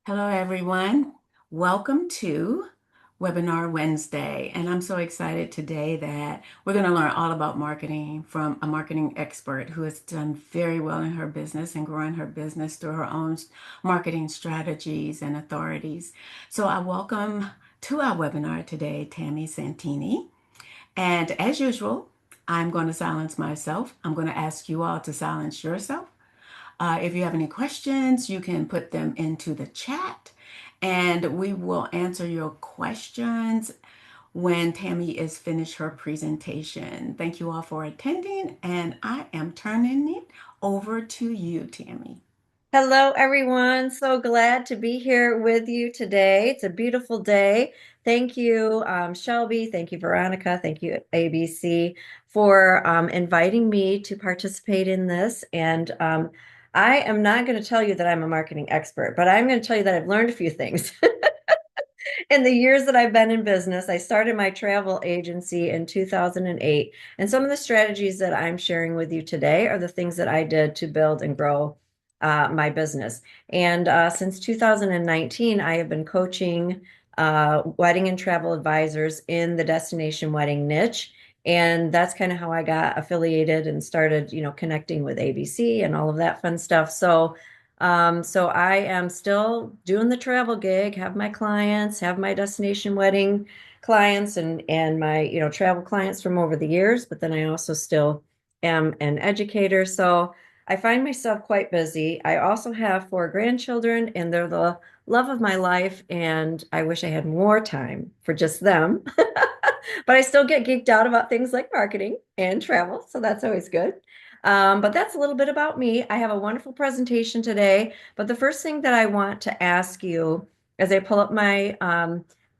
Hello, everyone. Welcome to Webinar Wednesday. And I'm so excited today that we're going to learn all about marketing from a marketing expert who has done very well in her business and growing her business through her own marketing strategies and authorities. So I welcome to our webinar today, Tami Santini. And as usual, I'm going to silence myself. I'm going to ask you all to silence yourself. If you have any questions, you can put them into the chat and we will answer your questions when Tami is finished her presentation. Thank you all for attending, and I am turning it over to you, Tami. Hello, everyone. So glad to be here with you today. It's a beautiful day. Thank you, Shelby. Thank you, Veronica. Thank you, ABC, for inviting me to participate in this. And I am not going to tell you that I'm a marketing expert, but I'm going to tell you that I've learned a few things. In the years that I've been in business, I started my travel agency in 2008. And some of the strategies that I'm sharing with you today are the things that I did to build and grow my business. And since 2019, I have been coaching wedding and travel advisors in the destination wedding niche. And that's kind of how I got affiliated and started, connecting with ABC and all of that fun stuff. So I am still doing the travel gig, have my clients, have my destination wedding clients and my, travel clients from over the years, but then I also still am an educator. So I find myself quite busy. I also have four grandchildren and they're the love of my life, and I wish I had more time for just them. But I still get geeked out about things like marketing and travel, so that's always good. But that's a little bit about me. I have a wonderful presentation today, but the first thing that I want to ask you as I pull up my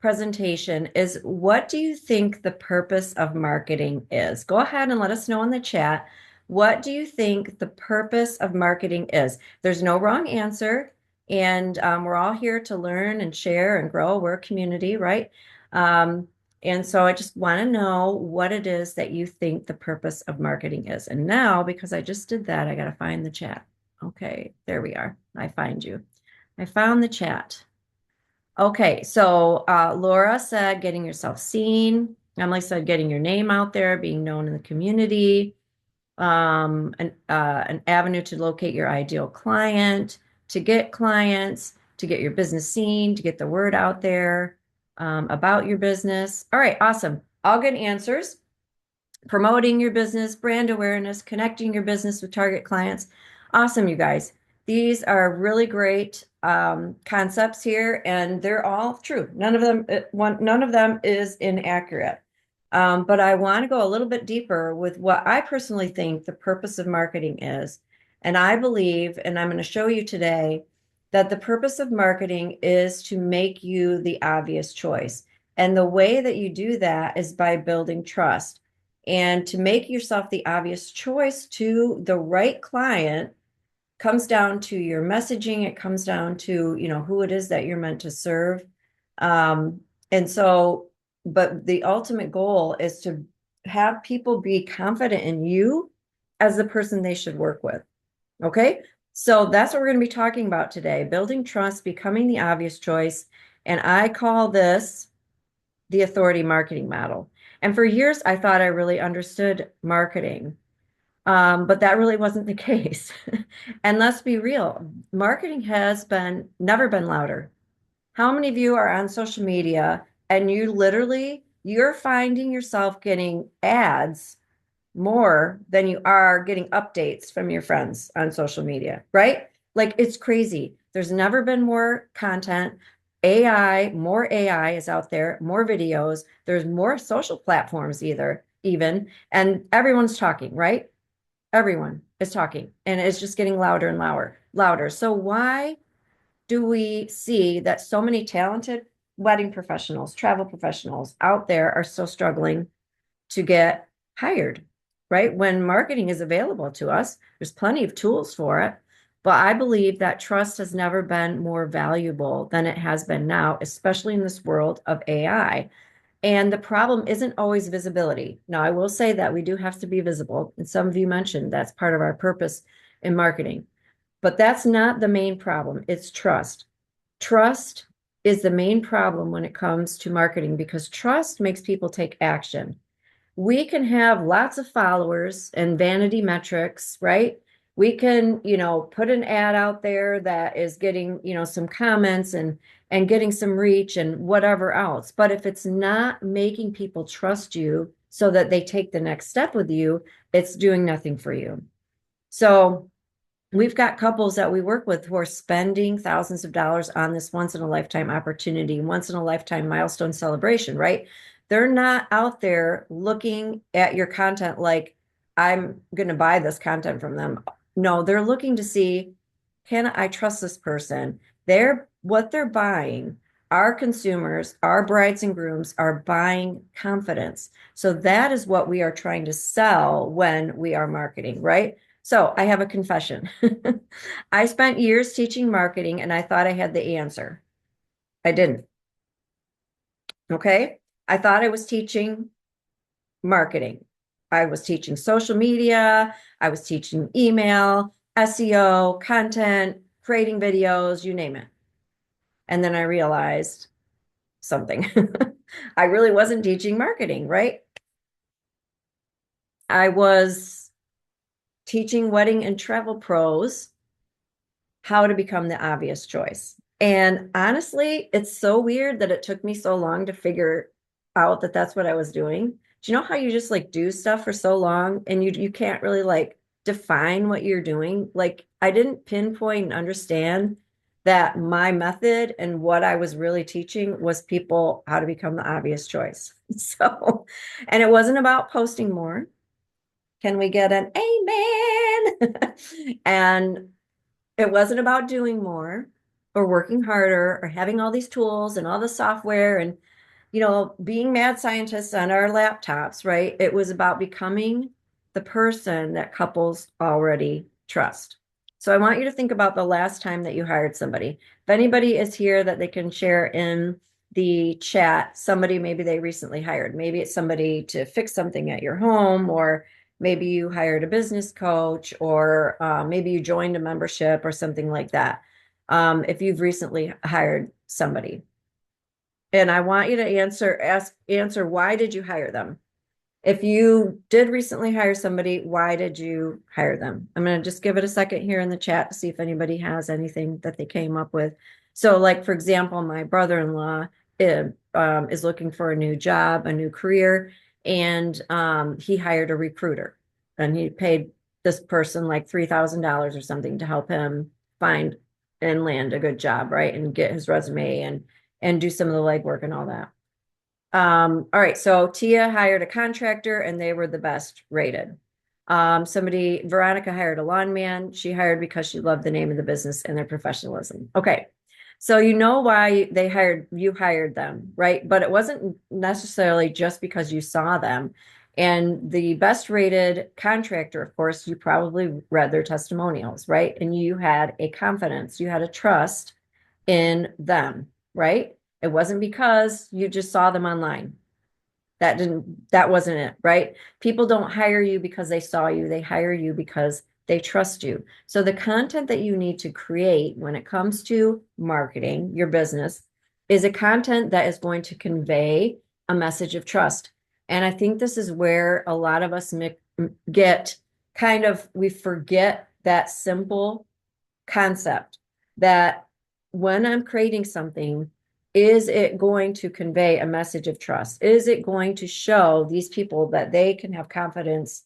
presentation is, what do you think the purpose of marketing is? Go ahead and let us know in the chat. What do you think the purpose of marketing is? There's no wrong answer, and we're all here to learn and share and grow. We're a community, right? Um, and so I just want to know what it is that you think the purpose of marketing is. And now, because I just did that, I got to find the chat. Okay, there we are. I find you. I found the chat. Okay, so Laura said getting yourself seen. Emily said getting your name out there, being known in the community, an avenue to locate your ideal client, to get clients, to get your business seen, to get the word out there about your business. All right, awesome. All good answers. Promoting your business, brand awareness, connecting your business with target clients. Awesome, you guys. These are really great concepts here, and they're all true. None of them is inaccurate. But I want to go a little bit deeper with what I personally think the purpose of marketing is. And I believe, and I'm going to show you today, that the purpose of marketing is to make you the obvious choice. And the way that you do that is by building trust. And to make yourself the obvious choice to the right client comes down to your messaging. It comes down to, who it is that you're meant to serve. Um, and so, but the ultimate goal is to have people be confident in you as the person they should work with. Okay. So that's what we're going to be talking about today, building trust, becoming the obvious choice. And I call this the authority marketing model. And for years, I thought I really understood marketing, but that really wasn't the case. And let's be real, marketing has been never been louder. How many of you are on social media and you're finding yourself getting ads more than you are getting updates from your friends on social media, right? Like, it's crazy. There's never been more content. More AI is out there, more videos. There's more social platforms even, and everyone's talking, right? Everyone is talking, and it's just getting louder and louder. So why do we see that so many talented wedding professionals, travel professionals out there are still struggling to get hired, right? When marketing is available to us, there's plenty of tools for it. But I believe that trust has never been more valuable than it has been now, especially in this world of AI. And the problem isn't always visibility. Now, I will say that we do have to be visible. And some of you mentioned that's part of our purpose in marketing. But that's not the main problem. It's trust. Trust is the main problem when it comes to marketing because trust makes people take action. We can have lots of followers and vanity metrics, right? We can, put an ad out there that is getting, some comments and getting some reach and whatever else. But if it's not making people trust you so that they take the next step with you, it's doing nothing for you. So we've got couples that we work with who are spending thousands of dollars on this once in a lifetime opportunity, once in a lifetime milestone celebration, right? They're not out there looking at your content like, I'm going to buy this content from them. No, they're looking to see, can I trust this person? What they're buying, our consumers, our brides and grooms are buying confidence. So that is what we are trying to sell when we are marketing, right? So I have a confession. I spent years teaching marketing and I thought I had the answer. I didn't. Okay. I thought I was teaching marketing. I was teaching social media. I was teaching email, SEO, content, creating videos, you name it. And then I realized something. I really wasn't teaching marketing, right? I was teaching wedding and travel pros how to become the obvious choice. And honestly, it's so weird that it took me so long to figure out that that's what I was doing. Do you know how you just like do stuff for so long and you can't really like define what you're doing? Like I didn't pinpoint and understand that my method and what I was really teaching was people how to become the obvious choice. So, and it wasn't about posting more. Can we get an amen? And it wasn't about doing more or working harder or having all these tools and all the software and, being mad scientists on our laptops, right? It was about becoming the person that couples already trust. So I want you to think about the last time that you hired somebody. If anybody is here that they can share in the chat, somebody maybe they recently hired. Maybe it's somebody to fix something at your home, or maybe you hired a business coach, or maybe you joined a membership or something like that. If you've recently hired somebody, and I want you to answer why did you hire them? If you did recently hire somebody, why did you hire them? I'm going to just give it a second here in the chat to see if anybody has anything that they came up with. So, like, for example, my brother-in-law is looking for a new job, a new career, and he hired a recruiter and he paid this person like $3,000 or something to help him find and land a good job, right? And get his resume and do some of the legwork and all that. All right, so Tia hired a contractor and they were the best rated. Veronica hired a lawn man. She hired because she loved the name of the business and their professionalism. Okay. So you know why you hired them, right? But it wasn't necessarily just because you saw them. And the best rated contractor, of course, you probably read their testimonials, right? And you had a confidence, you had a trust in them, right? It wasn't because you just saw them online. That wasn't it, right? People don't hire you because they saw you. They hire you because they trust you. So the content that you need to create when it comes to marketing your business is a content that is going to convey a message of trust. And I think this is where a lot of us get we forget that simple concept that when I'm creating something, is it going to convey a message of trust? Is it going to show these people that they can have confidence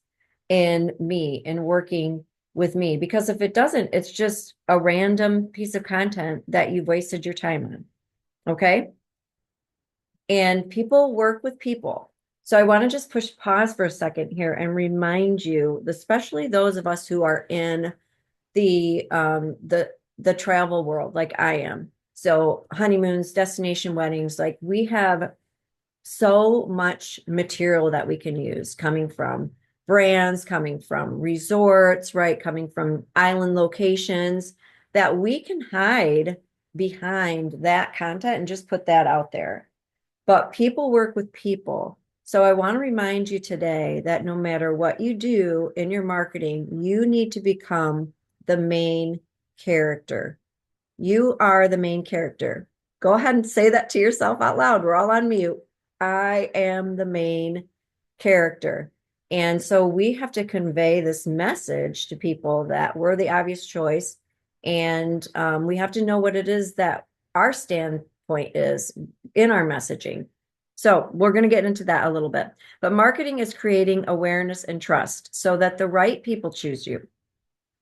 in me and working with me? Because if it doesn't, it's just a random piece of content that you've wasted your time on. Okay. And people work with people. So I want to just push pause for a second here and remind you, especially those of us who are in the travel world like I am. So honeymoons, destination weddings, like we have so much material that we can use coming from brands, coming from resorts, right? Coming from island locations that we can hide behind that content and just put that out there. But people work with people. So I want to remind you today that no matter what you do in your marketing, you need to become the main character. You are the main character. Go ahead and say that to yourself out loud. We're all on mute. I am the main character. And so we have to convey this message to people that we're the obvious choice. And we have to know what it is that our standpoint is in our messaging. So we're going to get into that a little bit. But marketing is creating awareness and trust so that the right people choose you.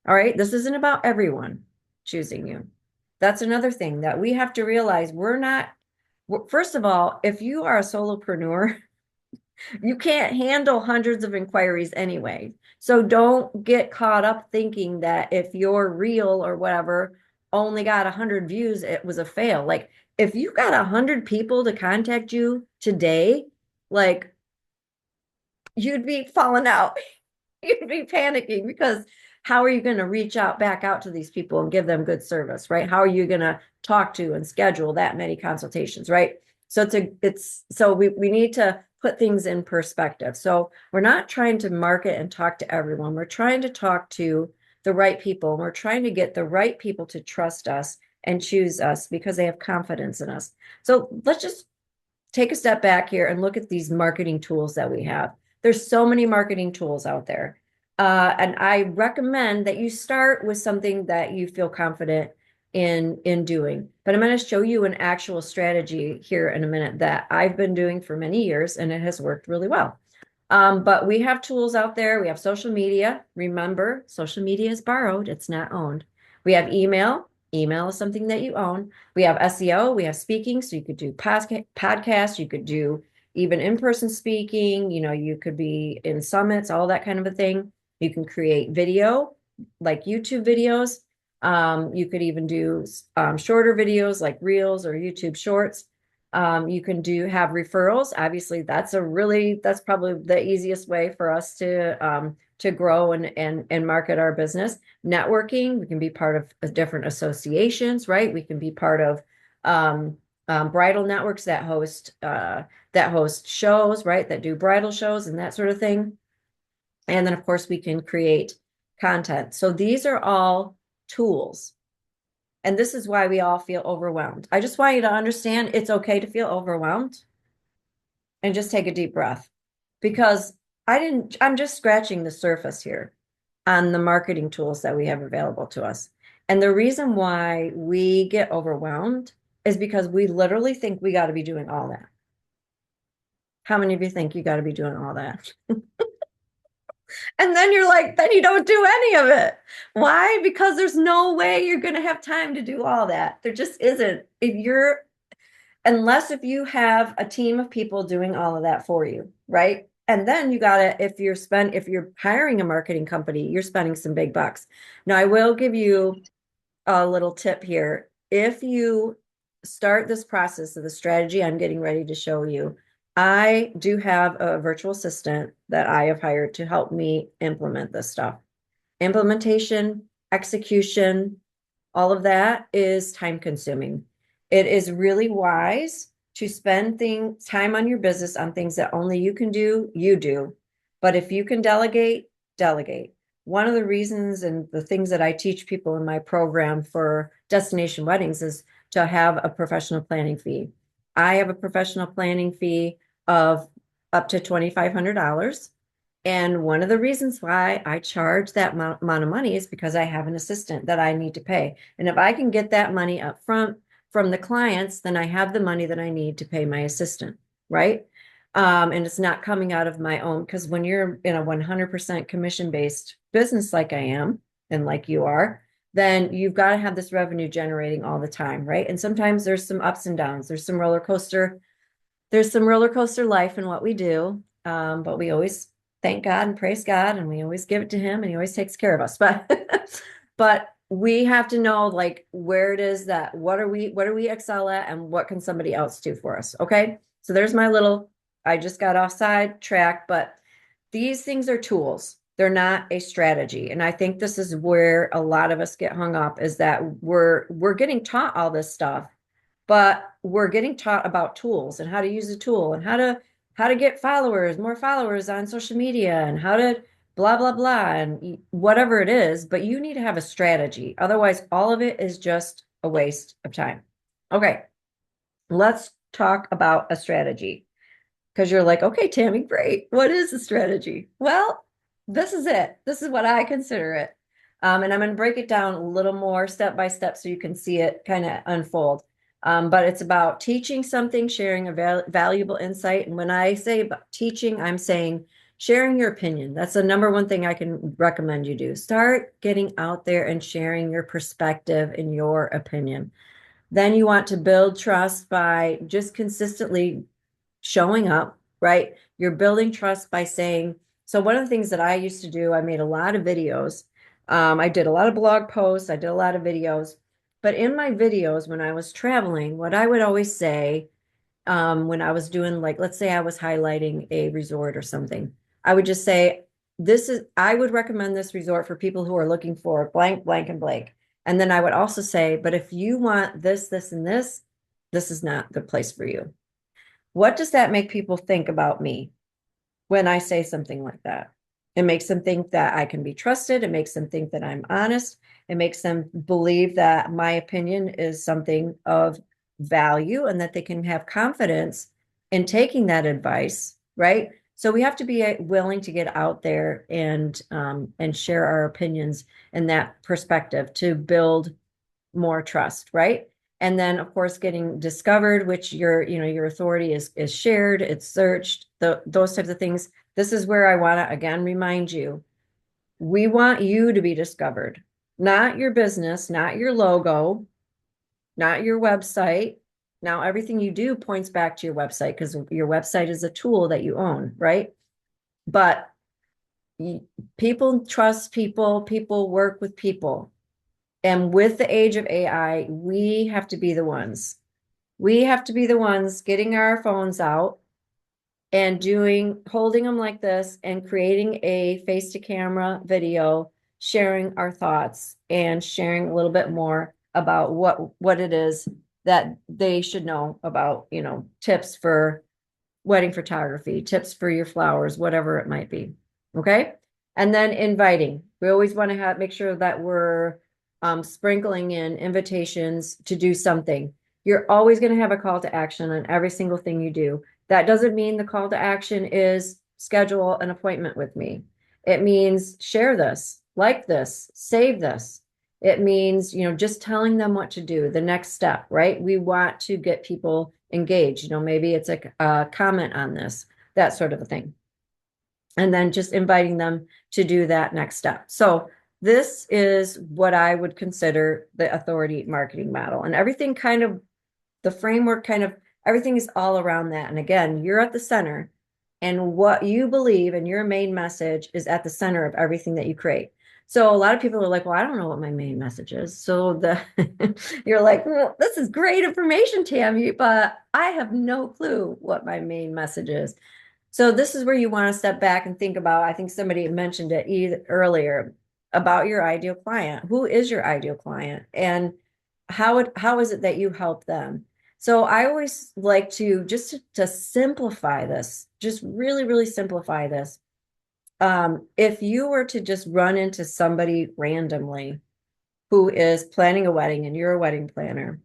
All right. This isn't about everyone choosing you. That's another thing that we have to realize. First of all, if you are a solopreneur, you can't handle hundreds of inquiries anyway. So don't get caught up thinking that if your reel or whatever only got 100 views, it was a fail. Like if you got 100 people to contact you today, like you'd be falling out. You'd be panicking because how are you going to reach out back out to these people and give them good service, right? How are you going to talk to and schedule that many consultations, right? So we need to put things in perspective. So we're not trying to market and talk to everyone. We're trying to talk to the right people. We're trying to get the right people to trust us and choose us because they have confidence in us. So let's just take a step back here and look at these marketing tools that we have. There's so many marketing tools out there. And I recommend that you start with something that you feel confident in doing. But I'm going to show you an actual strategy here in a minute that I've been doing for many years, and it has worked really well. But we have tools out there. We have social media. Remember, social media is borrowed, it's not owned. We have email. Email is something that you own. We have SEO. We have speaking. So you could do podcasts. You could do even in-person speaking. You know, you could be in summits, all that kind of a thing. You can create video, like YouTube videos. You could even do shorter videos like Reels or YouTube Shorts. You can have referrals. Obviously, that's probably the easiest way for us to grow and market our business. Networking, we can be part of different associations, right? We can be part of bridal networks that host shows, right? That do bridal shows and that sort of thing. And then, of course, we can create content. So these are all tools. And this is why we all feel overwhelmed. I just want you to understand it's okay to feel overwhelmed and just take a deep breath because I'm just scratching the surface here on the marketing tools that we have available to us. And the reason why we get overwhelmed is because we literally think we got to be doing all that. How many of you think you got to be doing all that? And then you're like, then you don't do any of it. Why? Because there's no way you're going to have time to do all that. There just isn't. Unless if you have a team of people doing all of that for you, right? And then you gotta, if you're hiring a marketing company, you're spending some big bucks. Now, I will give you a little tip here. If you start this process of the strategy I'm getting ready to show you, I do have a virtual assistant that I have hired to help me implement this stuff. Implementation, execution, all of that is time consuming. It is really wise to spend time on your business on things that only you can do, you do. But if you can delegate, delegate. One of the reasons and the things that I teach people in my program for destination weddings is to have a professional planning fee. I have a professional planning fee of up to $2,500. And one of the reasons why I charge that amount of money is because I have an assistant that I need to pay. And if I can get that money up front from the clients, then I have the money that I need to pay my assistant, right? And it's not coming out of my own, because when you're in a 100% commission-based business like I am, and like you are, then you've got to have this revenue generating all the time, right? And sometimes there's some ups and downs. There's some roller coaster life in what we do. But we always thank God and praise God, and we always give it to him, and he always takes care of us. But we have to know like where it is that what do we excel at, and what can somebody else do for us? Okay. So there's I just got off track, but these things are tools. They're not a strategy. And I think this is where a lot of us get hung up, is that we're getting taught all this stuff, but we're getting taught about tools and how to use a tool and how to get more followers on social media, and how to blah, blah, blah, and whatever it is. But you need to have a strategy. Otherwise, all of it is just a waste of time. Okay, let's talk about a strategy because you're like, okay, Tammy, great. What is a strategy? Well, this is it. This is what I consider it. And I'm going to break it down a little more step by step so you can see it kind of unfold. But it's about teaching something, sharing a valuable insight. And when I say about teaching, I'm saying sharing your opinion. That's the number one thing I can recommend you do. Start getting out there and sharing your perspective and your opinion. Then you want to build trust by just consistently showing up, right? You're building trust by saying, so one of the things that I used to do, I made a lot of videos. I did a lot of blog posts, I did a lot of videos. But in my videos, when I was traveling, what I would always say, when I was doing, like, let's say I was highlighting a resort or something, I would just say, I would recommend this resort for people who are looking for blank, blank, and blank. And then I would also say, but if you want this, this, and this is not the place for you. What does that make people think about me when I say something like that? It makes them think that I can be trusted. It makes them think that I'm honest. It makes them believe that my opinion is something of value and that they can have confidence in taking that advice, right? So we have to be willing to get out there and share our opinions in that perspective to build more trust, right? And then of course getting discovered, which your authority is shared, it's searched, those types of things. This is where I want to again remind you, we want you to be discovered, not your business, not your logo, not your website. Now everything you do points back to your website because your website is a tool that you own, right? But people trust people, people work with people. And with the age of AI, we have to be the ones. We have to be the ones getting our phones out and holding them like this and creating a face to camera video, sharing our thoughts and sharing a little bit more about what it is that they should know about, tips for wedding photography, tips for your flowers, whatever it might be. Okay. And then inviting. We always want to make sure that we're sprinkling in invitations to do something. You're always going to have a call to action on every single thing you do. That doesn't mean the call to action is schedule an appointment with me. It means share this, like this, save this. It means, just telling them what to do, the next step, right? We want to get people engaged. Maybe it's a comment on this, that sort of a thing. And then just inviting them to do that next step. So this is what I would consider the authority marketing model. And everything kind of, the framework kind of, everything is all around that. And again, you're at the center. And what you believe and your main message is at the center of everything that you create. So a lot of people are like, well, I don't know what my main message is. So you're like, well, this is great information, Tammy, but I have no clue what my main message is. So this is where you want to step back and think about, I think somebody mentioned it earlier about your ideal client. Who is your ideal client? And how is it that you help them? So I always like to just to simplify this, just really, really simplify this. If you were to just run into somebody randomly who is planning a wedding and you're a wedding planner,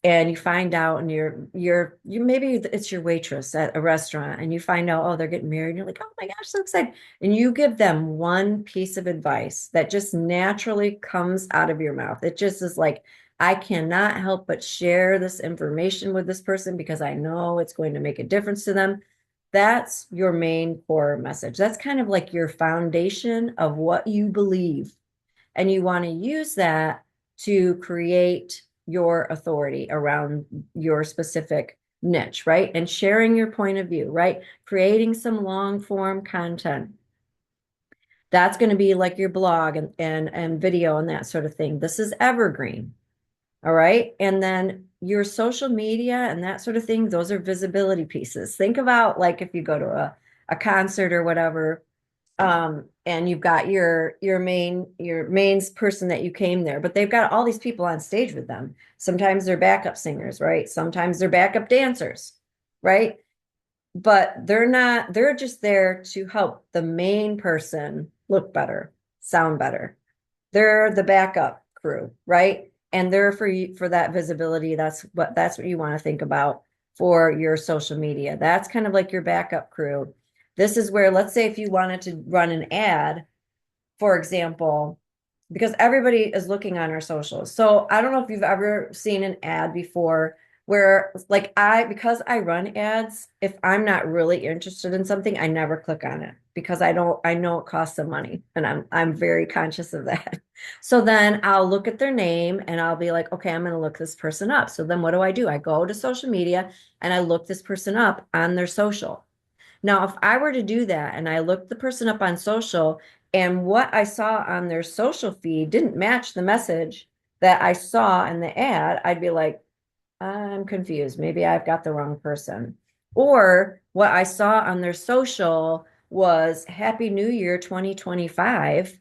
and you find out and you maybe it's your waitress at a restaurant and you find out, oh, they're getting married, and you're like, oh my gosh, so excited. And you give them one piece of advice that just naturally comes out of your mouth. It just is like, I cannot help but share this information with this person because I know it's going to make a difference to them. That's your main core message. That's kind of like your foundation of what you believe. And you want to use that to create your authority around your specific niche, right? And sharing your point of view, right? Creating some long form content. That's going to be like your blog and video and that sort of thing. This is evergreen. All right. And then your social media and that sort of thing, those are visibility pieces. Think about like if you go to a concert or whatever, and you've got your main person that you came there, but they've got all these people on stage with them. Sometimes they're backup singers, right? Sometimes they're backup dancers, right? But they're just there to help the main person look better, sound better. They're the backup crew, right? and they're for you for that visibility. That's what you want to think about for your social media. That's kind of like your backup crew. This is where, let's say if you wanted to run an ad, for example, because everybody is looking on our socials. So I don't know if you've ever seen an ad before where like because I run ads, if I'm not really interested in something, I never click on it because I know it costs some money and I'm very conscious of that. So then I'll look at their name and I'll be like, okay, I'm going to look this person up. So then what do? I go to social media and I look this person up on their social. Now, if I were to do that and I looked the person up on social and what I saw on their social feed didn't match the message that I saw in the ad, I'd be like, I'm confused. Maybe I've got the wrong person. Or what I saw on their social was Happy New Year 2025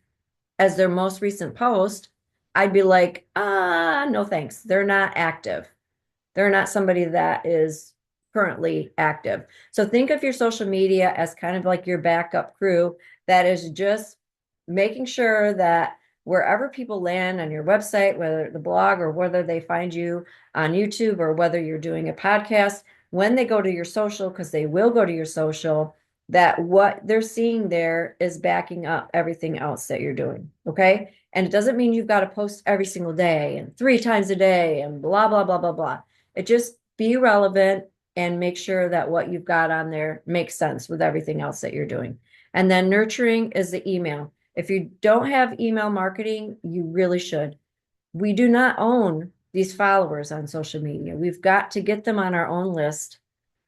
as their most recent post. I'd be like, no thanks. They're not active. They're not somebody that is currently active. So think of your social media as kind of like your backup crew that is just making sure that wherever people land on your website, whether the blog or whether they find you on YouTube or whether you're doing a podcast, when they go to your social, because they will go to your social, that what they're seeing there is backing up everything else that you're doing. Okay. And it doesn't mean you've got to post every single day and 3 times a day and blah, blah, blah, blah, blah. It just be relevant and make sure that what you've got on there makes sense with everything else that you're doing. And then nurturing is the email. If you don't have email marketing, you really should. We do not own these followers on social media. We've got to get them on our own list.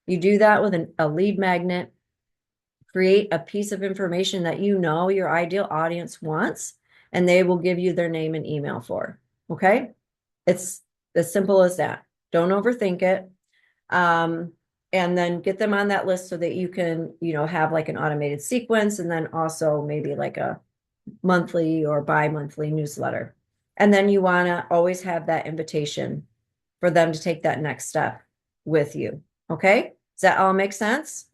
You do that with a lead magnet, create a piece of information that you know your ideal audience wants, and they will give you their name and email for. Okay? It's as simple as that. Don't overthink it. Um, and then get them on that list so that you can, have like an automated sequence and then also maybe like a monthly or bi-monthly newsletter. And then you want to always have that invitation for them to take that next step with you. Okay? Does that all make sense?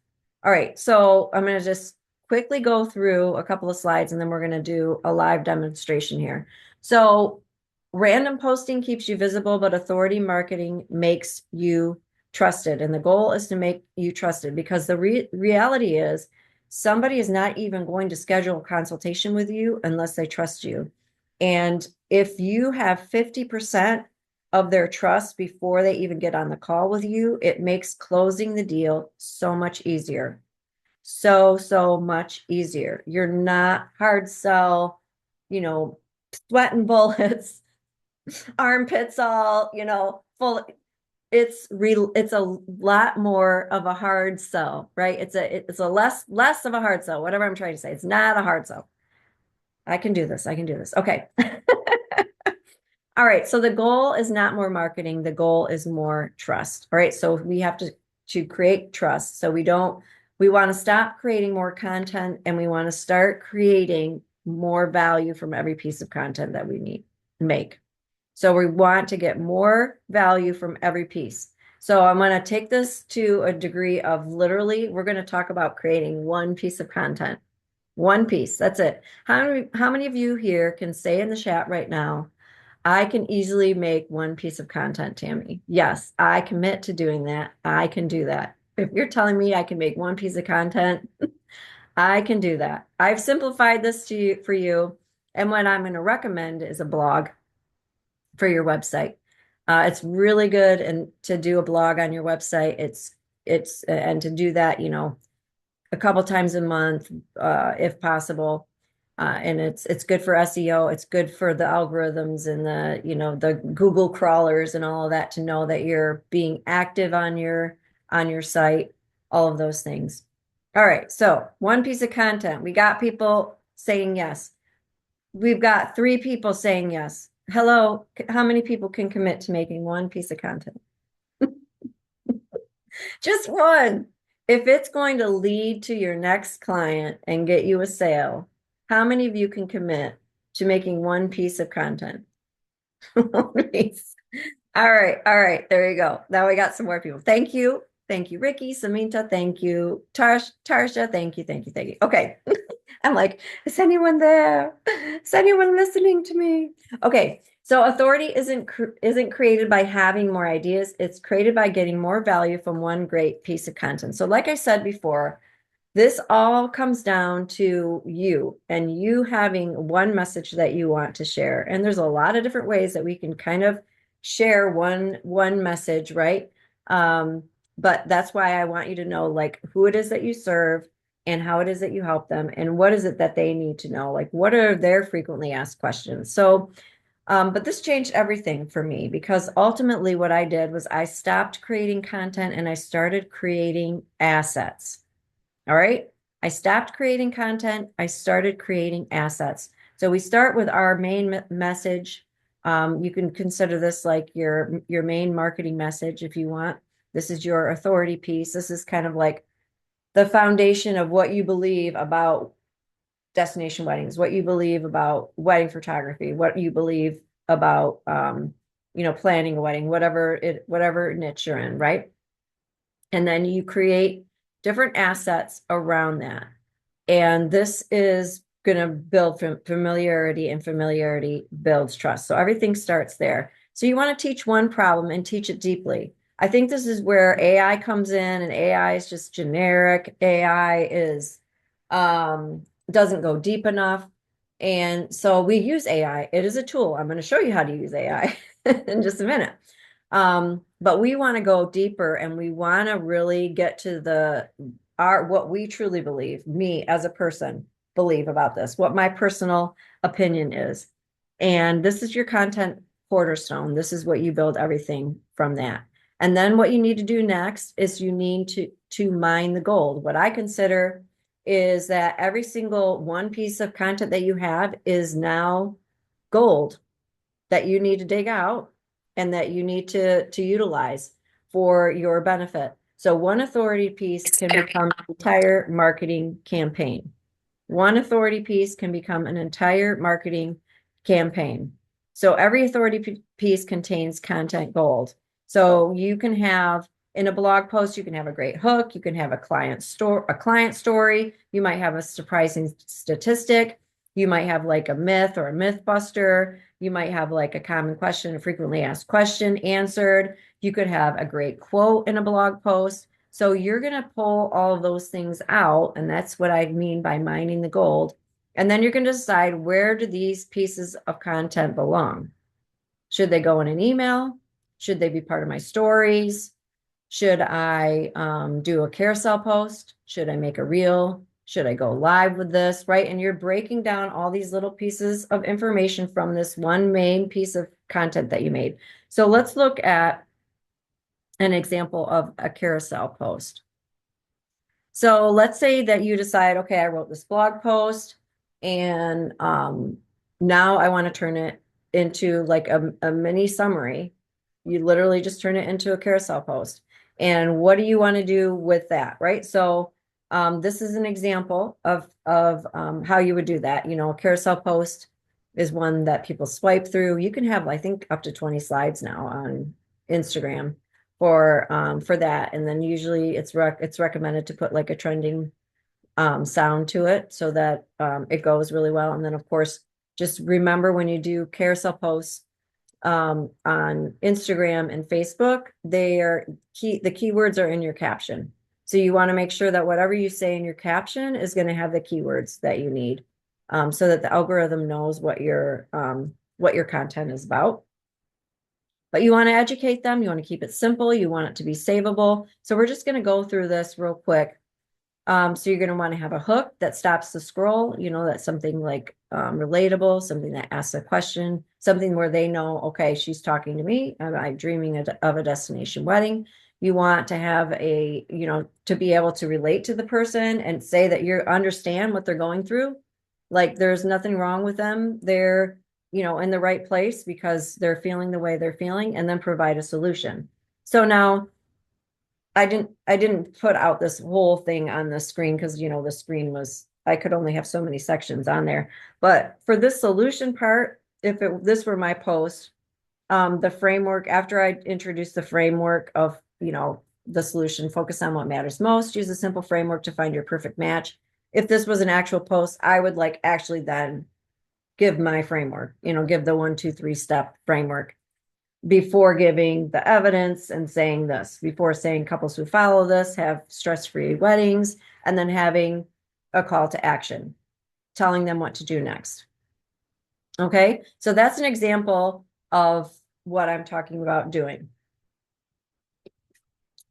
All right. So I'm going to just quickly go through a couple of slides and then we're going to do a live demonstration here. So random posting keeps you visible, but authority marketing makes you trusted. And the goal is to make you trusted because the reality is somebody is not even going to schedule a consultation with you unless they trust you. And if you have 50% of their trust before they even get on the call with you, it makes closing the deal so much easier. So much easier. You're not hard sell, sweating bullets, armpits all, full. It's a lot more of a hard sell, right? It's a less of a hard sell, whatever I'm trying to say. It's not a hard sell. I can do this. I can do this. Okay. All right. So the goal is not more marketing. The goal is more trust. All right. So we have to create trust. So we want to stop creating more content and we want to start creating more value from every piece of content that we make. So we want to get more value from every piece. So I'm going to take this to a degree of literally, we're going to talk about creating one piece of content. One piece. That's it. How many of you here can say in the chat right now, I can easily make one piece of content, Tami? Yes, I commit to doing that. I can do that. If you're telling me I can make one piece of content, I can do that. I've simplified this for you. And what I'm going to recommend is a blog for your website. It's really good and to do a blog on your website. It's and to do that, a couple times a month, if possible. And it's good for SEO. It's good for the algorithms and the Google crawlers and all of that to know that you're being active on your site, all of those things. All right. So one piece of content. We got people saying yes. We've got 3 people saying yes. Hello. How many people can commit to making one piece of content? Just one. If it's going to lead to your next client and get you a sale, how many of you can commit to making one piece of content? All right. All right. There you go. Now we got some more people. Thank you. Thank you, Ricky, Samantha. Thank you, Tarsha. Thank you. Thank you. Thank you. Okay. I'm like, is anyone there? Is anyone listening to me? Okay. So authority isn't created by having more ideas. It's created by getting more value from one great piece of content. So like I said before, this all comes down to you and you having one message that you want to share. And there's a lot of different ways that we can kind of share one message, right? Um, but that's why I want you to know like who it is that you serve and how it is that you help them and what is it that they need to know? Like what are their frequently asked questions? So but this changed everything for me because ultimately what I did was I stopped creating content and I started creating assets. All right. I stopped creating content. I started creating assets. So we start with our main message. You can consider this like your main marketing message if you want. This is your authority piece. This is kind of like the foundation of what you believe about destination weddings, what you believe about wedding photography, what you believe about planning a wedding, whatever niche you're in, right? And then you create different assets around that. And this is going to build familiarity, and familiarity builds trust. So everything starts there. So you want to teach one problem and teach it deeply. I think this is where AI comes in, and AI is just generic. AI is doesn't go deep enough. And so we use AI. It is a tool. I'm going to show you how to use AI in just a minute. But we want to go deeper and we want to really get to what we truly believe, me as a person believe about this, what my personal opinion is. And this is your content cornerstone. This is what you build everything from that. And then what you need to do next is you need to mine the gold. What I consider is that every single one piece of content that you have is now gold that you need to dig out and that you need to utilize for your benefit. So one authority piece can become an entire marketing campaign. One authority piece can become an entire marketing campaign. So every authority piece contains content gold. So you can have in a blog post, you can have a great hook, you can have a client story, you might have a surprising statistic, you might have like a myth or a myth buster, you might have like a common question, a frequently asked question answered. You could have a great quote in a blog post. So you're going to pull all of those things out. And that's what I mean by mining the gold. And then you're going to decide, where do these pieces of content belong? Should they go in an email? Should they be part of my stories? Should I do a carousel post? Should I make a reel? Should I go live with this? Right. And you're breaking down all these little pieces of information from this one main piece of content that you made. So let's look at an example of a carousel post. So let's say that you decide, okay, I wrote this blog post and now I want to turn it into like a mini summary. You literally just turn it into a carousel post. And what do you want to do with that, right? So this is an example of how you would do that. You know, a carousel post is one that people swipe through. You can have, I think, up to 20 slides now on Instagram for that. And then usually it's recommended to put like a trending sound to it so that it goes really well. And then of course, just remember when you do carousel posts on Instagram and Facebook, the keywords are in your caption. So you want to make sure that whatever you say in your caption is going to have the keywords that you need, so that the algorithm knows what your content is about. But you want to educate them. You want to keep it simple. You want it to be savable. So we're just going to go through this real quick. So you're going to want to have a hook that stops the scroll. You know, that's something like relatable, something that asks a question, something where they know, okay, she's talking to me. I'm dreaming of a destination wedding. You want to have to be able to relate to the person and say that you understand what they're going through. Like there's nothing wrong with them. They're, in the right place because they're feeling the way they're feeling, and then provide a solution. So now I didn't put out this whole thing on the screen because the screen I could only have so many sections on there. But for this solution part, this were my post, the framework, after I introduced the framework of, the solution, focus on what matters most, use a simple framework to find your perfect match. If this was an actual post, I would actually then give my framework, give the 1, 2, 3 step framework before giving the evidence and saying this, before saying couples who follow this have stress-free weddings, and then having a call to action, telling them what to do next. Okay, so that's an example of what I'm talking about doing.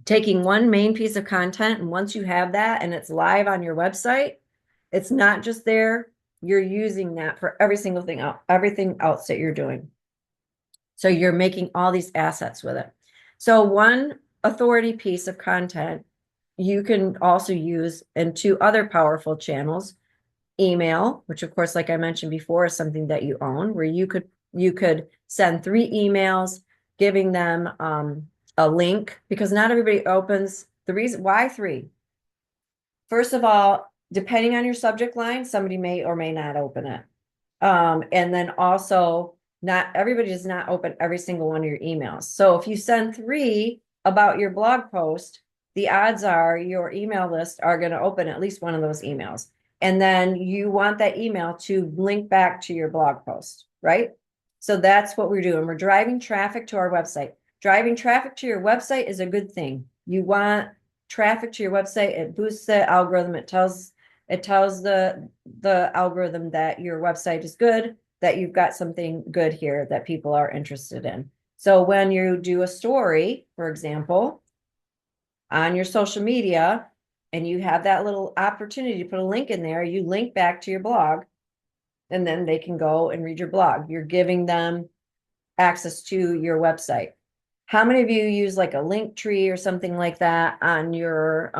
Taking one main piece of content, and once you have that and it's live on your website, it's not just there, you're using that for everything else that you're doing. So you're making all these assets with it. So one authority piece of content you can also use in 2 other powerful channels. Email, which of course, like I mentioned before, is something that you own, where you could send 3 emails giving them a link, because not everybody opens. The reason why 3? First of all, depending on your subject line, somebody may or may not open it. And then also, not everybody does not open every single one of your emails. So if you send 3 about your blog post, the odds are your email list are going to open at least one of those emails. And then you want that email to link back to your blog post, right? So that's what we're doing. We're driving traffic to our website. Driving traffic to your website is a good thing. You want traffic to your website. It boosts the algorithm. It tells the algorithm that your website is good, that you've got something good here that people are interested in. So when you do a story, for example, on your social media, and you have that little opportunity to put a link in there, you link back to your blog, and then they can go and read your blog. You're giving them access to your website. How many of you use like a link tree or something like that on your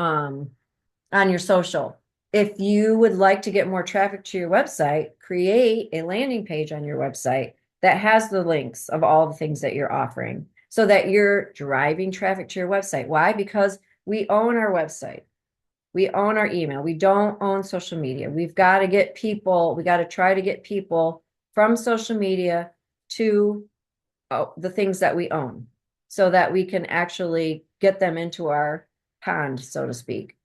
social? If you would like to get more traffic to your website, create a landing page on your website that has the links of all the things that you're offering, so that you're driving traffic to your website. Why? Because we own our website. We own our email. We don't own social media. We got to try to get people from social media to the things that we own, so that we can actually get them into our pond, so to speak.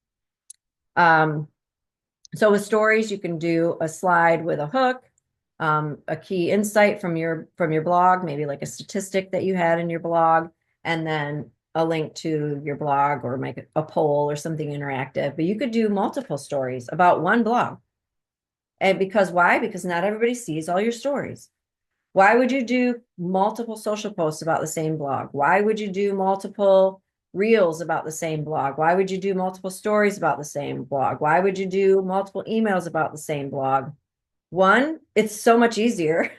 So with stories, you can do a slide with a hook, a key insight from your blog, maybe like a statistic that you had in your blog, and then a link to your blog, or make a poll or something interactive. But you could do multiple stories about one blog. And why? Because not everybody sees all your stories. Why would you do multiple social posts about the same blog? Why would you do multiple reels about the same blog? Why would you do multiple stories about the same blog? Why would you do multiple emails about the same blog? One, it's so much easier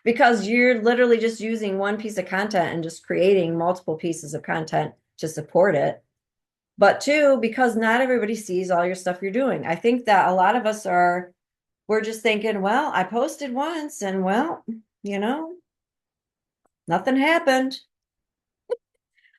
because you're literally just using one piece of content and just creating multiple pieces of content to support it. But 2, because not everybody sees all your stuff you're doing. I think that a lot of us we're just thinking, well, I posted once and nothing happened.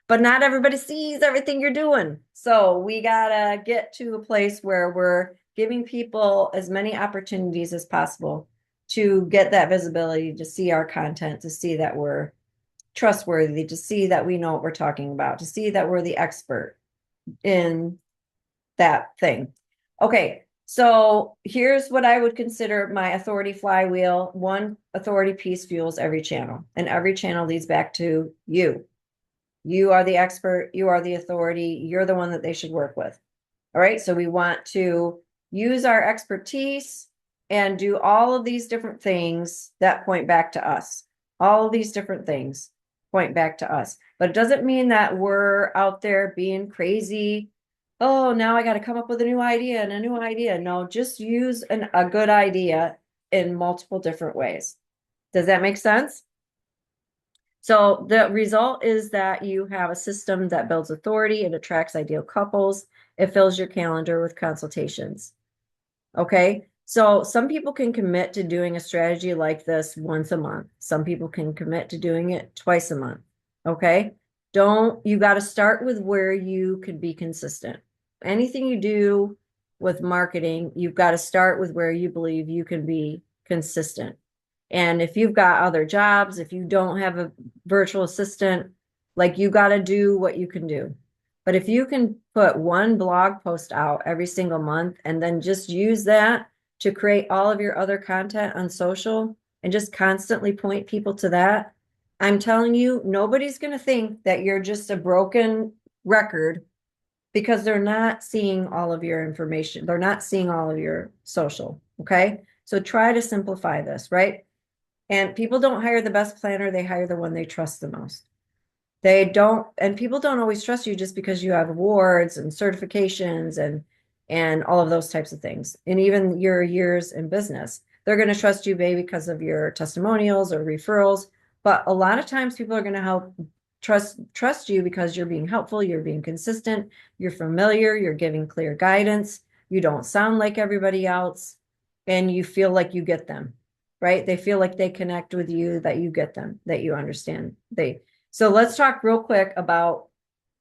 But not everybody sees everything you're doing. So we gotta get to a place where we're giving people as many opportunities as possible to get that visibility, to see our content, to see that we're trustworthy, to see that we know what we're talking about, to see that we're the expert in that thing. Okay, so here's what I would consider my authority flywheel. One authority piece fuels every channel, and every channel leads back to you. You are the expert. You are the authority. You're the one that they should work with. All right. So we want to use our expertise and do all of these different things that point back to us. All of these different things point back to us. But it doesn't mean that we're out there being crazy. Oh, now I got to come up with a new idea and a new idea. No, just use a good idea in multiple different ways. Does that make sense? So the result is that you have a system that builds authority, it attracts ideal couples, it fills your calendar with consultations. Okay, so some people can commit to doing a strategy like this once a month. Some people can commit to doing it twice a month. Okay, you got to start with where you can be consistent. Anything you do with marketing, you've got to start with where you believe you can be consistent. And if you've got other jobs, if you don't have a virtual assistant, like, you got to do what you can do. But if you can put one blog post out every single month and then just use that to create all of your other content on social and just constantly point people to that, I'm telling you, nobody's going to think that you're just a broken record because they're not seeing all of your information. They're not seeing all of your social. Okay. So try to simplify this, right? And people don't hire the best planner, they hire the one they trust the most. They don't, and people don't always trust you just because you have awards and certifications and all of those types of things. And even your years in business. They're going to trust you maybe because of your testimonials or referrals. But a lot of times people are going to help trust you because you're being helpful, you're being consistent, you're familiar, you're giving clear guidance, you don't sound like everybody else, and you feel like you get them, right? They feel like they connect with you, that you get them, that you understand. So let's talk real quick about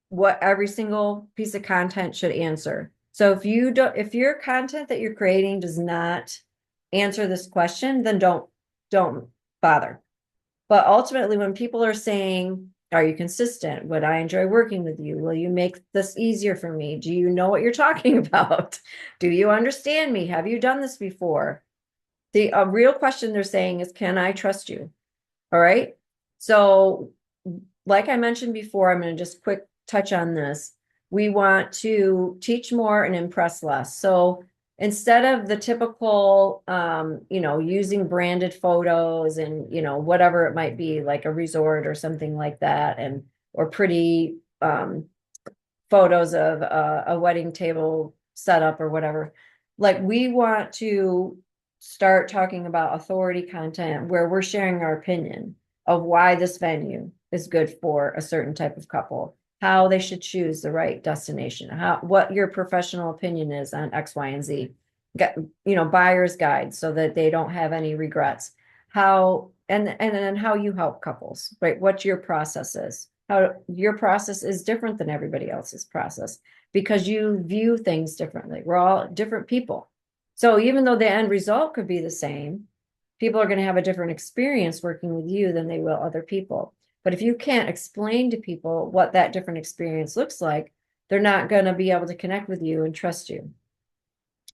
what every single piece of content should answer. So if your content that you're creating does not answer this question, then don't bother. But ultimately, when people are saying, are you consistent? Would I enjoy working with you? Will you make this easier for me? Do you know what you're talking about? Do you understand me? Have you done this before? The real question they're saying is, can I trust you? All right. So, like I mentioned before, I'm going to just quick touch on this. We want to teach more and impress less. So instead of the typical, using branded photos and, whatever it might be, like a resort or something like that, and or pretty photos of a wedding table setup or whatever, like we want to start talking about authority content where we're sharing our opinion of why this venue is good for a certain type of couple, how they should choose the right destination, what your professional opinion is on X, Y, and Z. Buyer's guide so that they don't have any regrets. How and then how you help couples, right? What your process is. How your process is different than everybody else's process because you view things differently. We're all different people. So even though the end result could be the same, people are going to have a different experience working with you than they will other people. But if you can't explain to people what that different experience looks like, they're not going to be able to connect with you and trust you.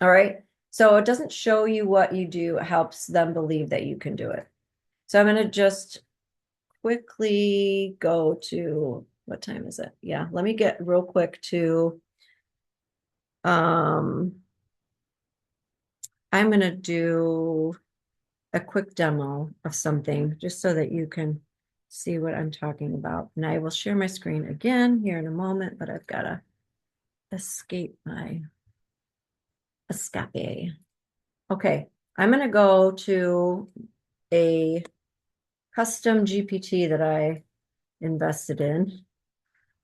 All right. So it doesn't show you what you do, it helps them believe that you can do it. So I'm going to just quickly go to, what time is it? Yeah, let me get real quick to, I'm going to do a quick demo of something just so that you can see what I'm talking about. And I will share my screen again here in a moment, but I've got to escape my escape. Okay, I'm going to go to a custom GPT that I invested in.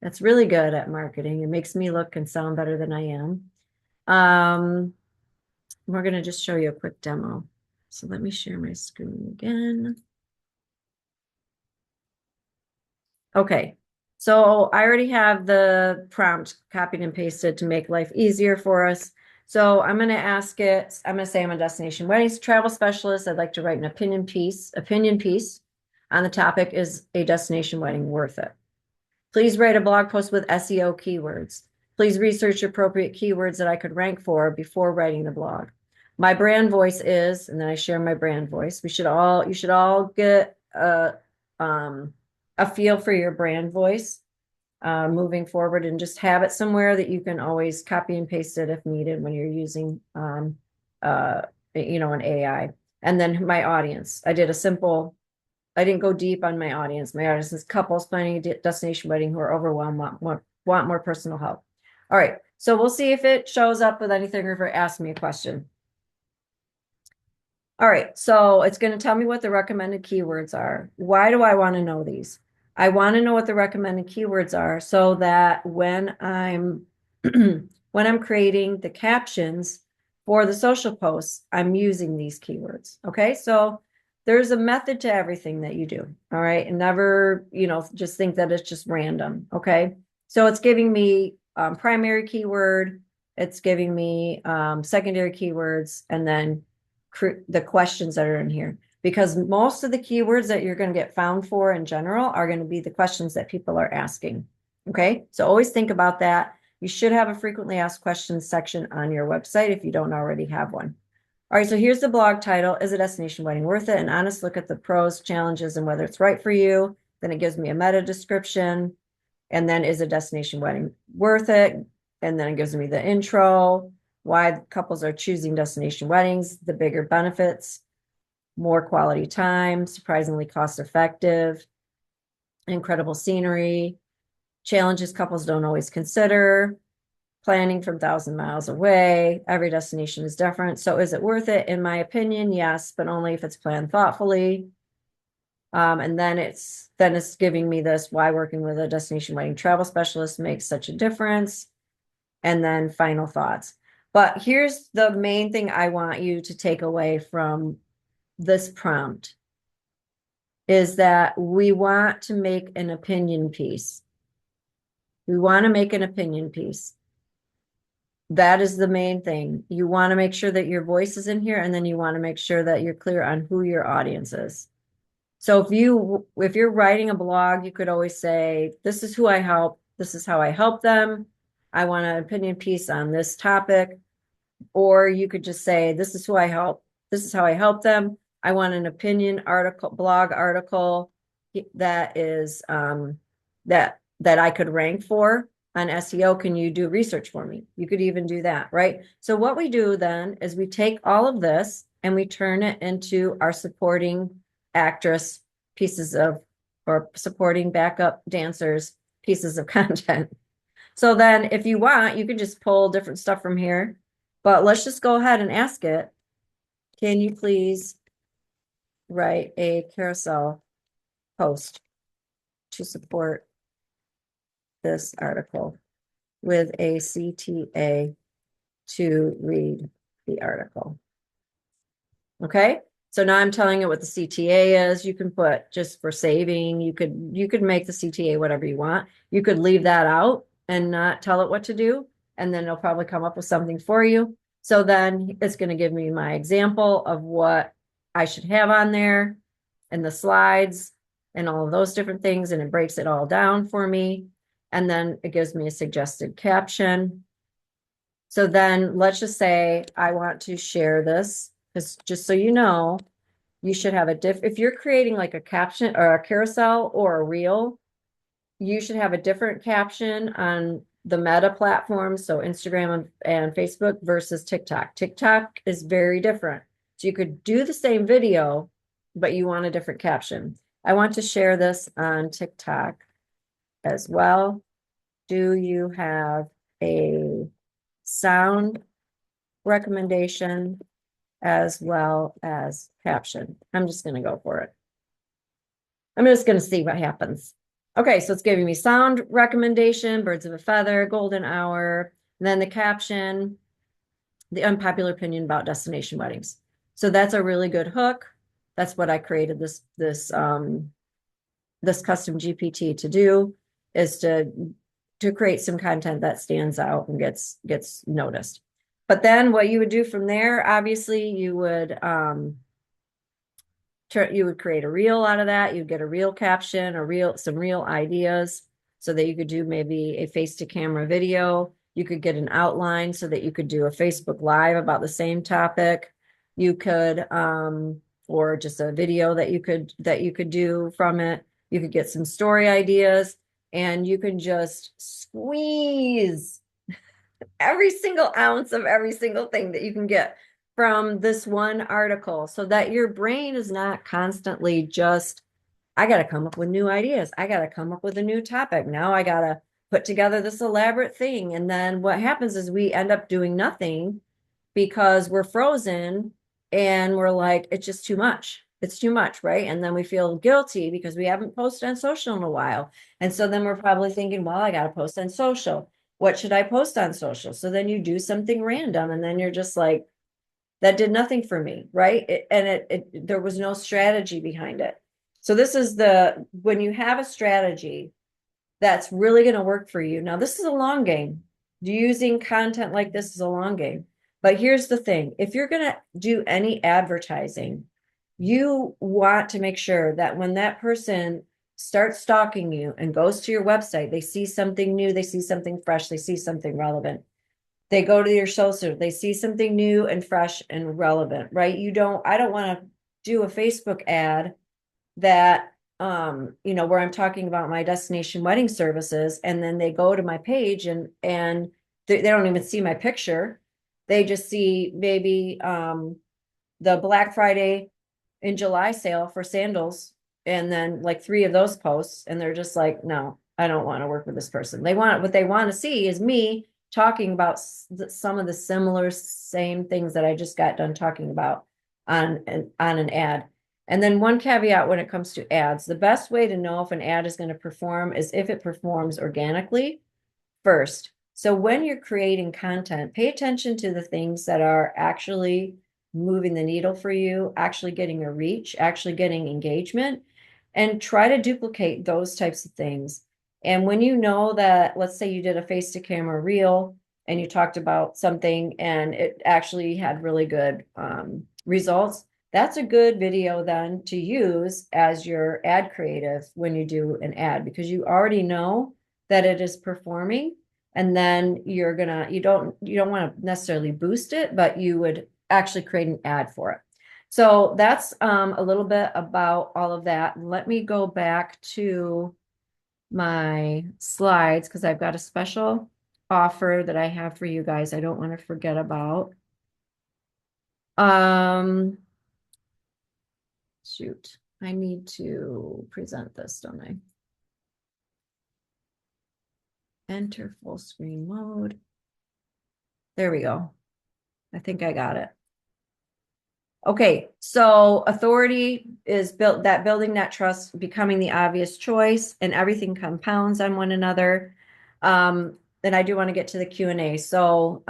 That's really good at marketing. It makes me look and sound better than I am. We're going to just show you a quick demo. So let me share my screen again. Okay, so I already have the prompt copied and pasted to make life easier for us. So I'm going to ask it, I'm going to say I'm a destination weddings travel specialist. I'd like to write an opinion piece on the topic, is a destination wedding worth it? Please write a blog post with SEO keywords. Please research appropriate keywords that I could rank for before writing the blog. My brand voice is, and then I share my brand voice. You should all get a feel for your brand voice moving forward, and just have it somewhere that you can always copy and paste it if needed when you're using an AI. And then my audience. I didn't go deep on my audience. My audience is couples planning a destination wedding who are overwhelmed, want more personal help. All right, so we'll see if it shows up with anything or if it asks me a question. All right, so it's going to tell me what the recommended keywords are. Why do I want to know these? I want to know what the recommended keywords are so that when I'm when I'm creating the captions for the social posts, I'm using these keywords. Okay, so there's a method to everything that you do. All right, and never, just think that it's just random. Okay, so it's giving me primary keyword, it's giving me secondary keywords, and then the questions that are in here, because most of the keywords that you're going to get found for in general are going to be the questions that people are asking. Okay, so always think about that. You should have a frequently asked questions section on your website if you don't already have one. All right, so here's the blog title. Is a destination wedding worth it? An honest look at the pros, challenges, and whether it's right for you. Then it gives me a meta description. And then is a destination wedding worth it? And then it gives me the intro, why couples are choosing destination weddings, the bigger benefits, more quality time, surprisingly cost effective, incredible scenery, challenges couples don't always consider, planning from 1,000 miles away. Every destination is different. So is it worth it? In my opinion, yes, but only if it's planned thoughtfully. And then it's giving me this why working with a destination wedding travel specialist makes such a difference. And then final thoughts. But here's the main thing I want you to take away from this prompt is that we want to make an opinion piece. We want to make an opinion piece. That is the main thing. You want to make sure that your voice is in here, and then you want to make sure that you're clear on who your audience is. So if you're writing a blog, you could always say, this is who I help, this is how I help them. I want an opinion piece on this topic. Or you could just say, this is who I help, this is how I help them. I want an opinion article, blog article that is that I could rank for on SEO. Can you do research for me? You could even do that, right? So what we do then is we take all of this and we turn it into our supporting actress pieces of, or supporting backup dancers pieces of content. So then if you want, you can just pull different stuff from here, but let's just go ahead and ask it. Can you please write a carousel post to support this article with a CTA to read the article? Okay. So now I'm telling it what the CTA is. You can put just for saving, you could make the CTA whatever you want. You could leave that out and not tell it what to do, and then it'll probably come up with something for you. So then it's going to give me my example of what I should have on there and the slides and all of those different things, and it breaks it all down for me. And then it gives me a suggested caption. So then let's just say I want to share this, because just so you know, you should have if you're creating like a caption or a carousel or a reel, you should have a different caption on the Meta platform, so Instagram and Facebook versus TikTok. TikTok is very different. So you could do the same video, but you want a different caption. I want to share this on TikTok as well. Do you have a sound recommendation as well as caption? I'm just going to go for it. I'm just going to see what happens. Okay, so it's giving me sound recommendation, birds of a feather, golden hour, and then the caption, the unpopular opinion about destination weddings. So that's a really good hook. That's what I created this custom GPT to do, is to create some content that stands out and gets noticed. But then what you would do from there, obviously you would create a reel out of that. You'd get a reel caption, some real ideas, so that you could do maybe a face to camera video. You could get an outline so that you could do a Facebook Live about the same topic. You could, or just a video that you could do from it. You could get some story ideas, and you can just squeeze every single ounce of every single thing that you can get from this one article, so that your brain is not constantly just, I got to come up with new ideas. I got to come up with a new topic. Now I got to put together this elaborate thing. And then what happens is we end up doing nothing because we're frozen and we're like, it's just too much. It's too much, right? And then we feel guilty because we haven't posted on social in a while. And so then we're probably thinking, well, I got to post on social. What should I post on social? So then you do something random, and then you're just like, that did nothing for me, right? There was no strategy behind it. So this is when you have a strategy that's really going to work for you. Now, this is a long game. Using content like this is a long game. But here's the thing. If you're going to do any advertising, you want to make sure that when that person starts stalking you and goes to your website, they see something new, they see something fresh, they see something relevant. They go to your social, they see something new and fresh and relevant, right? I don't want to do a Facebook ad that where I'm talking about my destination wedding services, and then they go to my page and they don't even see my picture. They just see maybe the Black Friday in July sale for sandals, and then like three of those posts, and they're just like, no, I don't want to work with this person. What they want to see is me talking about some of the similar same things that I just got done talking about on an ad. And then one caveat when it comes to ads, the best way to know if an ad is going to perform is if it performs organically first. So when you're creating content, pay attention to the things that are actually moving the needle for you, actually getting a reach, actually getting engagement, and try to duplicate those types of things. And when you know that, let's say you did a face to camera reel and you talked about something and it actually had really good results, that's a good video then to use as your ad creative when you do an ad, because you already know that it is performing. And then you don't want to necessarily boost it, but you would actually create an ad for it. So that's a little bit about all of that. Let me go back to my slides because I've got a special offer that I have for you guys. I don't want to forget about. Um, shoot, I need to present this, don't I? Enter full screen mode. There we go. I think I got it. Okay, so authority is building that trust, becoming the obvious choice, and everything compounds on one another. Then I do want to get to the Q&A. So,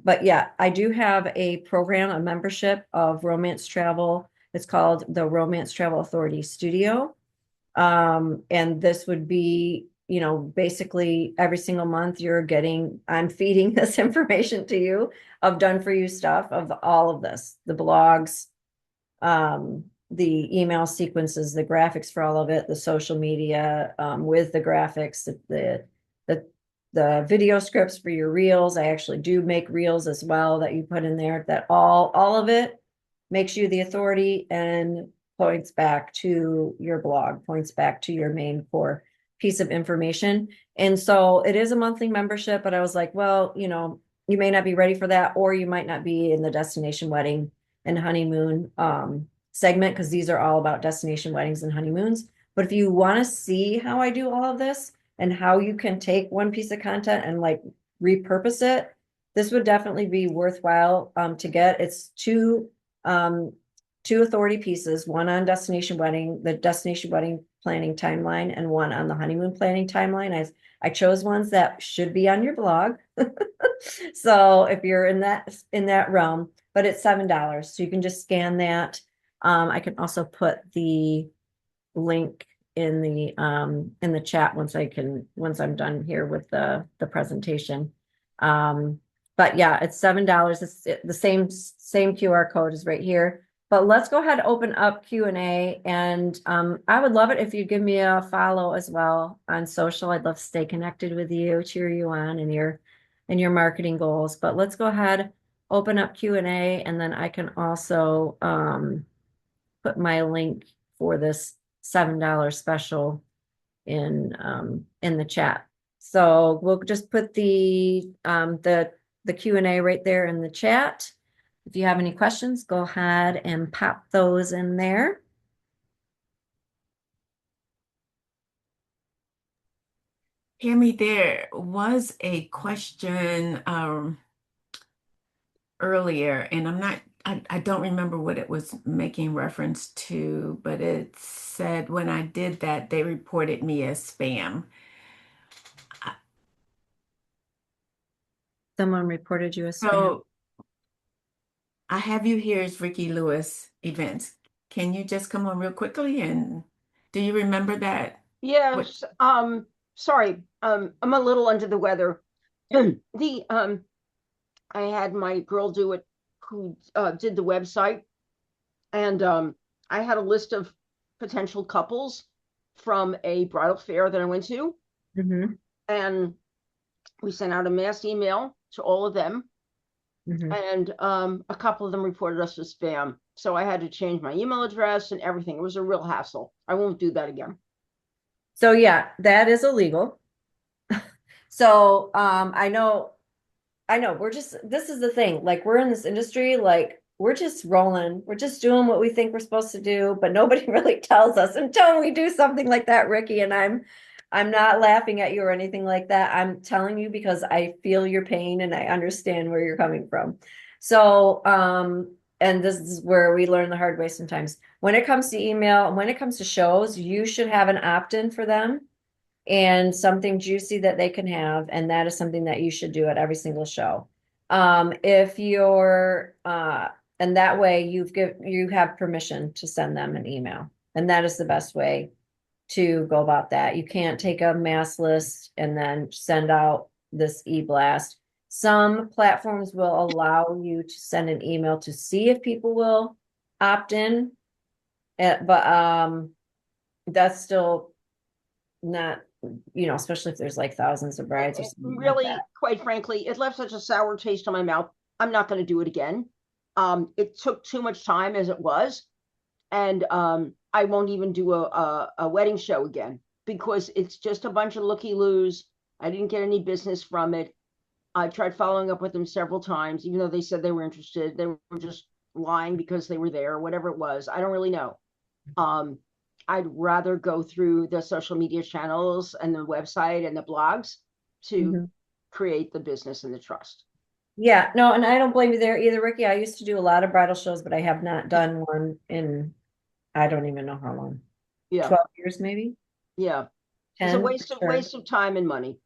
but yeah, I do have a program, a membership of romance travel. It's called the Romance Travel Authority Studio. And this would be, basically every single month I'm feeding this information to you of done for you stuff of all of this, the blogs, the email sequences, the graphics for all of it, the social media, with the graphics, the the video scripts for your reels. I actually do make reels as well that you put in there, that all of it makes you the authority and points back to your blog, points back to your main core piece of information. And so it is a monthly membership, but I was like, well, you may not be ready for that, or you might not be in the destination wedding and honeymoon segment, because these are all about destination weddings and honeymoons. But if you want to see how I do all of this and how you can take one piece of content and like repurpose it, this would definitely be worthwhile to get. It's two authority pieces, one on the destination wedding planning timeline, and one on the honeymoon planning timeline. I chose ones that should be on your blog. So if you're in that realm, but it's $7. So you can just scan that. I can also put the link in the chat once I'm done here with the presentation. But yeah, it's $7. It's the same QR code is right here. But let's go ahead and open up Q&A. And I would love it if you give me a follow as well on social. I'd love to stay connected with you, cheer you on in your marketing goals. But let's go ahead, open up Q&A, and then I can also put my link for this $7 special in the chat. So we'll just put the Q&A right there in the chat. If you have any questions, go ahead and pop those in there. Tammy, there was a question earlier, and I don't remember what it was making reference to, but it said when I did that, they reported me as spam. Someone reported you as spam. So I have you here as Ricky Lewis Events. Can you just come on real quickly, and do you remember that? What? Yes. Sorry. I'm a little under the weather. The I had my girl do it who did the website, and I had a list of potential couples from a bridal fair that I went to, Mm-hmm. and we sent out a mass email to all of them. Mhm. And a couple of them reported us as spam. So I had to change my email address and everything. It was a real hassle. I won't do that again. So yeah, that is illegal. So I know this is the thing. Like we're in this industry, like we're just rolling. We're just doing what we think we're supposed to do, but nobody really tells us until we do something like that, Ricky. And I'm not laughing at you or anything like that. I'm telling you because I feel your pain and I understand where you're coming from. So, and this is where we learn the hard way sometimes. When it comes to email, when it comes to shows, you should have an opt-in for them and something juicy that they can have. And that is something that you should do at every single show. If you're, and that way you have permission to send them an email. And that is the best way to go about that. You can't take a mass list and then send out this e-blast. Some platforms will allow you to send an email to see if people will opt in, but that's still not, especially if there's like thousands of brides or something like that. Really, quite frankly, it left such a sour taste in my mouth. I'm not going to do it again. It took too much time as it was. And I won't even do a wedding show again because it's just a bunch of looky-loos. I didn't get any business from it. I tried following up with them several times, even though they said they were interested. They were just lying because they were there, whatever it was. I don't really know. Um, I'd rather go through the social media channels and the website and the blogs to Mhm. create the business and the trust. Yeah, no, and I don't blame you there either, Ricky. I used to do a lot of bridal shows, but I have not done one in, I don't even know how long, Yeah, 12 years maybe, yeah. It was a 10 for waste of sure. time and money.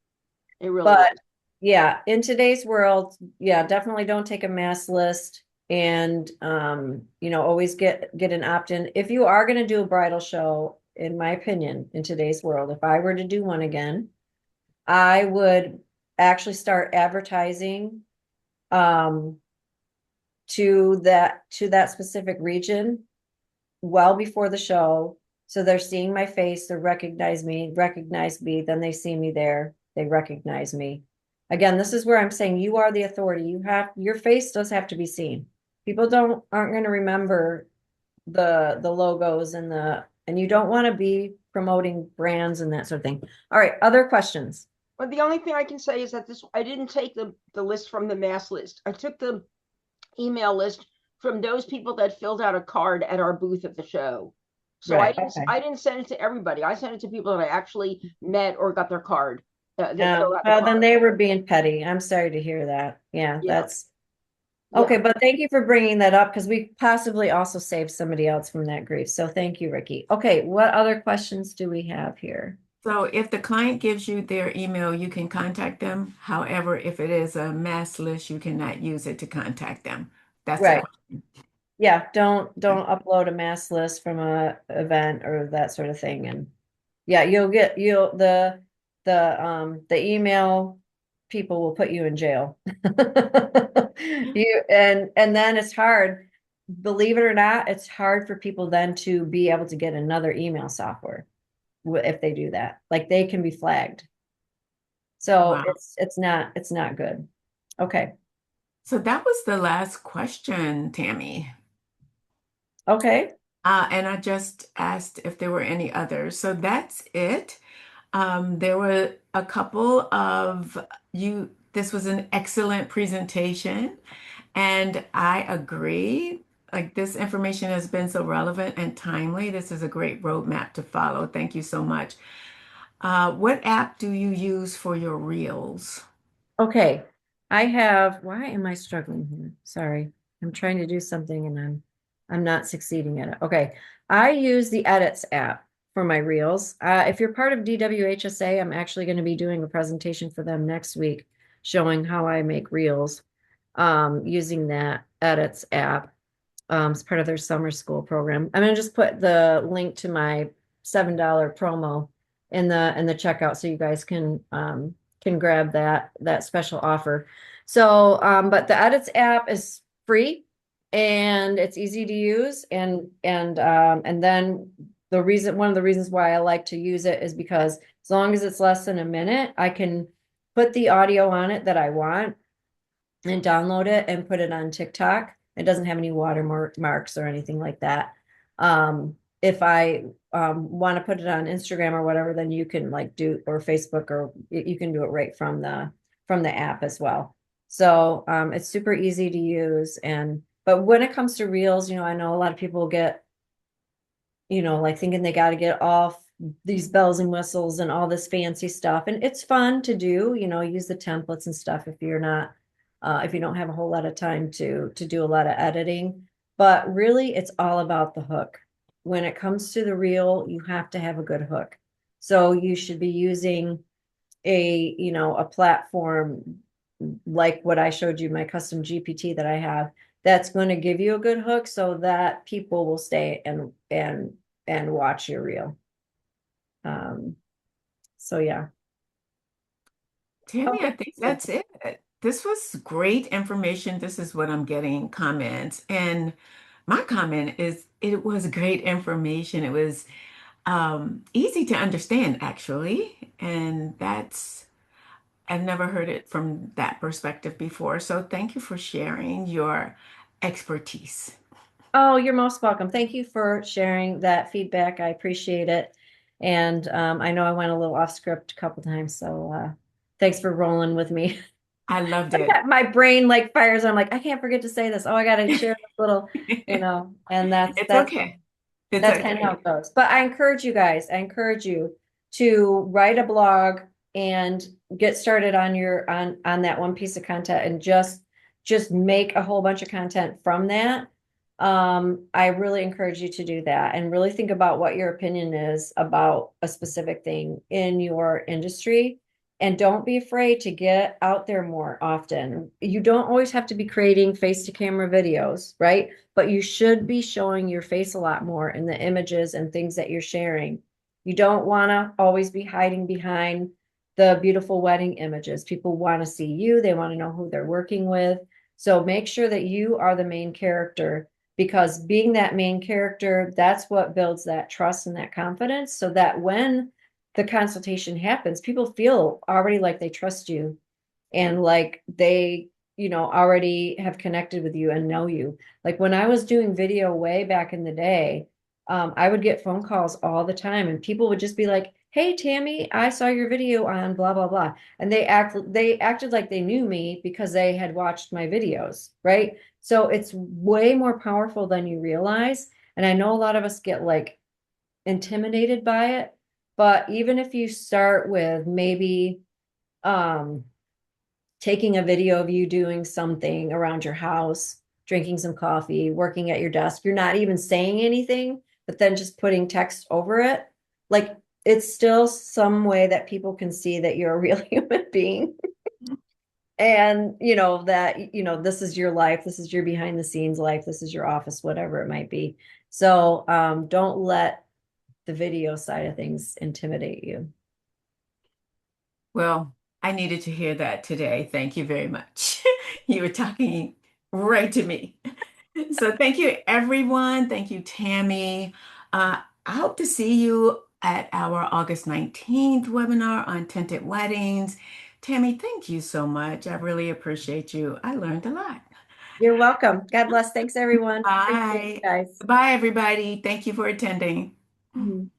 It really But was. yeah, in today's world, yeah, definitely don't take a mass list and always get an opt-in. If you are going to do a bridal show, in my opinion, in today's world, if I were to do one again, I would actually start advertising um to that specific region well before the show. So they're seeing my face, they recognize me, then they see me there, they recognize me. Again, this is where I'm saying you are the authority. Your face does have to be seen. People aren't going to remember the logos and you don't want to be promoting brands and that sort of thing. All right, other questions. But the only thing I can say is that I didn't take the list from the mass list. I took the email list from those people that filled out a card at our booth at the show. So Right. Okay. I didn't send it to everybody. I sent it to people that I actually met or got their card. That filled out the Well, then card. they were being petty. I'm sorry to hear that. Yeah, Yeah, that's yeah. okay. But thank you for bringing that up because we possibly also saved somebody else from that grief. So thank you, Ricky. Okay, what other questions do we have here? So if the client gives you their email, you can contact them. However, if it is a mass list, you cannot use it to contact them. That's the Right. question. Yeah, don't upload a mass list from a event or that sort of thing. And yeah, you'll the email people will put you in jail. And then it's hard, believe it or not, it's hard for people then to be able to get another email software if they do that. Like they can be flagged. So Wow. it's not good. Okay. So that was the last question, Tammy. Okay. And I just asked if there were any others. So that's it. There were a couple of you. This was an excellent presentation, and I agree. Like this information has been so relevant and timely. This is a great roadmap to follow. Thank you so much. What app do you use for your reels? Okay. Why am I struggling here? Sorry. I'm trying to do something and I'm not succeeding at it. Okay. I use the Edits app for my reels. If you're part of DWHSA, I'm actually going to be doing a presentation for them next week showing how I make reels using that Edits app. It's part of their summer school program. I'm going to just put the link to my $7 promo in the checkout so you guys can grab that special offer. So, but the Edits app is free and it's easy to use. And then one of the reasons why I like to use it is because as long as it's less than a minute, I can put the audio on it that I want. and download it and put it on TikTok. It doesn't have any watermarks or anything like that. If I want to put it on Instagram or whatever, then you can like do, or Facebook, or you can do it right from the app as well. So it's super easy to use. And but when it comes to reels, I know a lot of people get, like thinking they got to get off these bells and whistles and all this fancy stuff. And it's fun to do, use the templates and stuff if you're not, if you don't have a whole lot of time to do a lot of editing. But really, it's all about the hook. When it comes to the reel, you have to have a good hook. So you should be using a platform like what I showed you, my custom GPT that I have, that's going to give you a good hook so that people will stay and watch your reel. Um, so yeah. Tammy, I Okay. think that's it. This was great information. This is what I'm getting comments. And my comment is it was great information. It was easy to understand, actually. And I've never heard it from that perspective before. So thank you for sharing your expertise. Oh, you're most welcome. Thank you for sharing that feedback. I appreciate it. And I know I went a little off script a couple times, so thanks for rolling with me. I loved it. My brain like fires. I'm like, I can't forget to say this. Oh, I got to share this little, and that's It's that's okay. It's That's kind of how okay. it goes. But I encourage you guys, I encourage you to write a blog and get started on that one piece of content and just make a whole bunch of content from that. I really encourage you to do that and really think about what your opinion is about a specific thing in your industry. And don't be afraid to get out there more often. You don't always have to be creating face to camera videos, right? But you should be showing your face a lot more in the images and things that you're sharing. You don't want to always be hiding behind the beautiful wedding images. People want to see you, they want to know who they're working with. So make sure that you are the main character, because being that main character, that's what builds that trust and that confidence, so that when the consultation happens, people feel already like they trust you and like they already have connected with you and know you. Like when I was doing video way back in the day, I would get phone calls all the time and people would just be like, hey Tammy, I saw your video on blah blah blah, and they acted like they knew me because they had watched my videos, right? So it's way more powerful than you realize. And I know a lot of us get like intimidated by it, but even if you start with maybe um taking a video of you doing something around your house, drinking some coffee, working at your desk. You're not even saying anything, but then just putting text over it. Like it's still some way that people can see that you're a real human being. And this is your life, this is your behind the scenes life, this is your office, whatever it might be. So don't let the video side of things intimidate you. Well, I needed to hear that today. Thank you very much. You were talking right to me. So thank you, everyone. Thank you, Tammy. I hope to see you at our August 19th webinar on tinted weddings. Tammy, thank you so much. I really appreciate you. I learned a lot. You're welcome. God bless. Thanks everyone. Appreciate you Bye. guys. Bye, everybody. Thank you for attending. Mhm.